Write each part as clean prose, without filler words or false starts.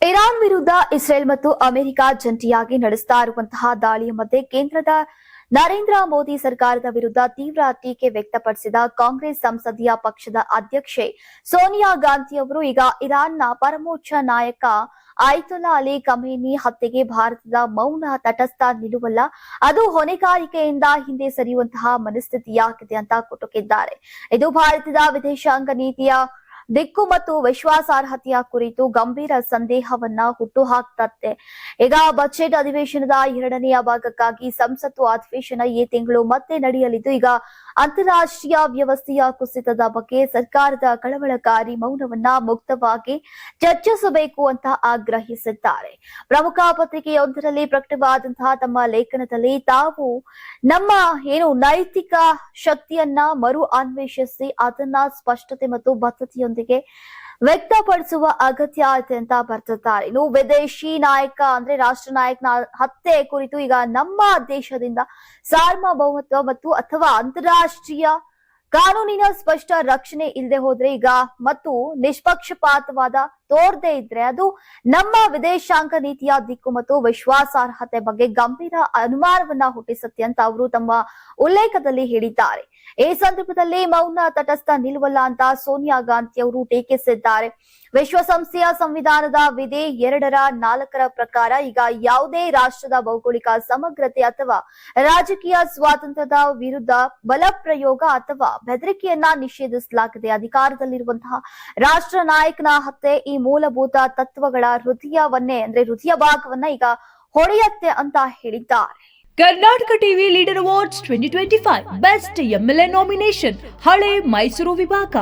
Iran ವಿರುದ್ಧ Israel ಮತ್ತು America ಜಂಟಿಯಾಗಿ ನಡೆಸ್ತಾ ಇರುವಂತಹ ದಾಳಿಯ ಮಧ್ಯೆ ಕೇಂದ್ರದ ನರೇಂದ್ರ ಮೋದಿ ಸರ್ಕಾರದ ವಿರುದ್ಧ ತೀವ್ರ ಟೀಕೆ ವ್ಯಕ್ತಪಡಿಸಿದ ಕಾಂಗ್ರೆಸ್ ಸಂಸದೀಯ ಪಕ್ಷದ ಅಧ್ಯಕ್ಷೆ ಸೋನಿಯಾ ಗಾಂಧಿ ಅವರು ಈಗ ಇರಾನ್ನ ಪರಮೋಚ್ಚ ನಾಯಕ ಆಯತುಲ್ಲಾ ಅಲಿ ಖಮೇನಿ ಹತ್ಯೆಗೆ ಭಾರತದ ಮೌನ ತಟಸ್ಥ ನಿಲುವಲ್ಲ, ಅದು ಹೊಣೆಗಾರಿಕೆಯಿಂದ ಹಿಂದೆ ಸರಿಯುವಂತಹ ಮನಸ್ಥಿತಿಯಾಗಿದೆ ಅಂತ ಕುಟುಕಿದ್ದಾರೆ. ಇದು ಭಾರತದ ವಿದೇಶಾಂಗ ನೀತಿಯ ದಿಕ್ಕು ಮತ್ತು ವಿಶ್ವಾಸಾರ್ಹತೆಯ ಕುರಿತು ಗಂಭೀರ ಸಂದೇಹವನ್ನ ಹುಟ್ಟುಹಾಕ್ತದೆ. ಈಗ ಬಜೆಟ್ ಅಧಿವೇಶನದ 2ನೇ ಭಾಗಕ್ಕಾಗಿ ಸಂಸತ್ತು ಅಧಿವೇಶನ ಈ ತಿಂಗಳು ಮತ್ತೆ ನಡೆಯಲಿದ್ದು, ಈಗ ಅಂತಾರಾಷ್ಟ್ರೀಯ ವ್ಯವಸ್ಥೆಯ ಕುಸಿತದ ಬಗ್ಗೆ ಸರ್ಕಾರದ ಕಳವಳಕಾರಿ ಮೌನವನ್ನ ಮುಕ್ತವಾಗಿ ಚರ್ಚಿಸಬೇಕು ಅಂತ ಆಗ್ರಹಿಸಿದ್ದಾರೆ. ಪ್ರಮುಖ ಪತ್ರಿಕೆಯೊಂದರಲ್ಲಿ ಪ್ರಕಟವಾದಂತಹ ತಮ್ಮ ಲೇಖನದಲ್ಲಿ ತಾವು ನಮ್ಮ ನೈತಿಕ ಶಕ್ತಿಯನ್ನ ಮರು ಅನ್ವೇಷಿಸಿ ಅದನ್ನ ಸ್ಪಷ್ಟತೆ ಮತ್ತು ಬದ್ಧತೆಯೊಂದಿಗೆ ವ್ಯಕ್ತಪಡಿಸುವ ಅಗತ್ಯ ಇದೆ ಅಂತ ಬರ್ತಿದ್ದಾರೆ. ಇನ್ನು ವಿದೇಶಿ ನಾಯಕ ಅಂದ್ರೆ ರಾಷ್ಟ್ರ ನಾಯಕನ ಹತ್ಯೆ ಕುರಿತು ಈಗ ನಮ್ಮ ದೇಶದಿಂದ ಸಾರ್ವಭೌಮತ್ವ ಮತ್ತು ಅಥವಾ ಅಂತಾರಾಷ್ಟ್ರೀಯ ಕಾನೂನಿನ ಸ್ಪಷ್ಟ ರಕ್ಷಣೆ ಇಲ್ಲದೆ ಹೋದ್ರೆ ಈಗ ಮತ್ತು ನಿಷ್ಪಕ್ಷಪಾತವಾದ ತೋರ್ದೇ ಇದ್ರೆ ಅದು ನಮ್ಮ ವಿದೇಶಾಂಗ ನೀತಿಯ ದಿಕ್ಕು ಮತ್ತು ವಿಶ್ವಾಸಾರ್ಹತೆ ಬಗ್ಗೆ ಗಂಭೀರ ಅನುಮಾನವನ್ನ ಹುಟ್ಟಿಸುತ್ತೆ ಅಂತ ಅವರು ತಮ್ಮ ಉಲ್ಲೇಖದಲ್ಲಿ ಹೇಳಿದ್ದಾರೆ. ಈ ಸಂದರ್ಭದಲ್ಲಿ ಮೌನ ತಟಸ್ಥ ನಿಲುವಲ್ಲ ಅಂತ ಸೋನಿಯಾ ಗಾಂಧಿ ಅವರು ಟೀಕಿಸಿದ್ದಾರೆ. ವಿಶ್ವಸಂಸ್ಥೆಯ ಸಂವಿಧಾನದ ವಿಧಿ 2(4) ಪ್ರಕಾರ ಈಗ ಯಾವುದೇ ರಾಷ್ಟ್ರದ ಭೌಗೋಳಿಕ ಸಮಗ್ರತೆ ಅಥವಾ ರಾಜಕೀಯ ಸ್ವಾತಂತ್ರ್ಯದ ವಿರುದ್ಧ ಬಲಪ್ರಯೋಗ ಅಥವಾ ಬೆದರಿಕೆಯನ್ನ ನಿಷೇಧಿಸಲಾಗಿದೆ. ಅಧಿಕಾರದಲ್ಲಿರುವಂತಹ ರಾಷ್ಟ್ರ ನಾಯಕನ ಹತ್ಯೆ ಈ ಮೂಲಭೂತ ತತ್ವಗಳ ಹೃದಯ ಭಾಗವನ್ನ ಈಗ ಹೊಡೆಯುತ್ತೆ ಅಂತ ಹೇಳಿದ್ದಾರೆ. Karnataka TV leader awards 2025 best MLA nomination ಹಳೆ ಮೈಸೂರು ವಿಭಾಗ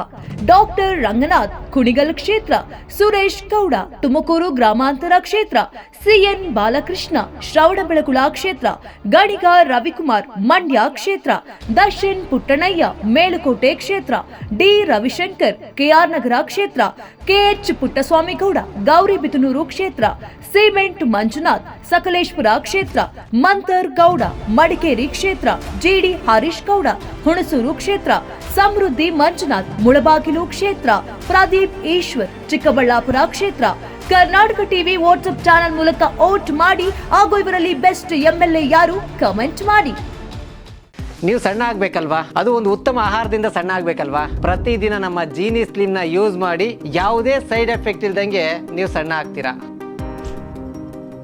ಡಾಕ್ಟರ್ ರಂಗನಾಥ್ ಕುಣಿಗಲ್ ಕ್ಷೇತ್ರ, ಸುರೇಶ್ ಗೌಡ ತುಮಕೂರು ಗ್ರಾಮಾಂತರ ಕ್ಷೇತ್ರ, ಸಿಎನ್ ಬಾಲಕೃಷ್ಣ ಶ್ರವಣಬೆಳಗೊಳ ಕ್ಷೇತ್ರ, ಗಣಿಗ ರವಿಕುಮಾರ್ ಮಂಡ್ಯ ಕ್ಷೇತ್ರ, ದರ್ಶನ್ ಪುಟ್ಟಣಯ್ಯ ಮೇಲುಕೋಟೆ ಕ್ಷೇತ್ರ, ಡಿ ರವಿಶಂಕರ್ ಕೆಆರ್ ನಗರ ಕ್ಷೇತ್ರ, ಕೆಎಚ್ ಪುಟ್ಟಸ್ವಾಮಿಗೌಡ ಗೌರಿಬಿದನೂರು ಕ್ಷೇತ್ರ, ಸಿಮೆಂಟ್ ಮಂಜುನಾಥ್ ಸಕಲೇಶ್ಪುರ ಕ್ಷೇತ್ರ, ಮಂತರ್ ಗೌಡ ಮಡಿಕೇರಿ ಕ್ಷೇತ್ರ, ಜಿಡಿ ಹರೀಶ್ ಗೌಡ ಹುಣಸೂರು ಕ್ಷೇತ್ರ, ಸಮೃದ್ಧಿ ಮಂಜುನಾಥ್ ಮುಳಬಾಗಿಲು ಕ್ಷೇತ್ರ, ಪ್ರದೀಪ್ ಈಶ್ವರ್ ಚಿಕ್ಕಬಳ್ಳಾಪುರ ಕ್ಷೇತ್ರ. ಕರ್ನಾಟಕ ಟಿವಿ ವಾಟ್ಸ್ಆಪ್ ಚಾನೆಲ್ ಮೂಲಕ ವೋಟ್ ಮಾಡಿ ಹಾಗೂ ಇವರಲ್ಲಿ ಬೆಸ್ಟ್ ಎಂಎಲ್ಎ ಯಾರು ಕಮೆಂಟ್ ಮಾಡಿ. ನೀವು ಸಣ್ಣ ಆಗ್ಬೇಕಲ್ವಾ? ಅದು ಒಂದು ಉತ್ತಮ ಆಹಾರದಿಂದ ಸಣ್ಣ ಆಗ್ಬೇಕಲ್ವಾ? ಪ್ರತಿದಿನ ನಮ್ಮ ಜೀನಿ ಸ್ಲಿಮ್ ನ ಯೂಸ್ ಮಾಡಿ ಯಾವುದೇ ಸೈಡ್ ಎಫೆಕ್ಟ್ ಇಲ್ದಂಗೆ ನೀವು ಸಣ್ಣ ಆಗ್ತೀರಾ.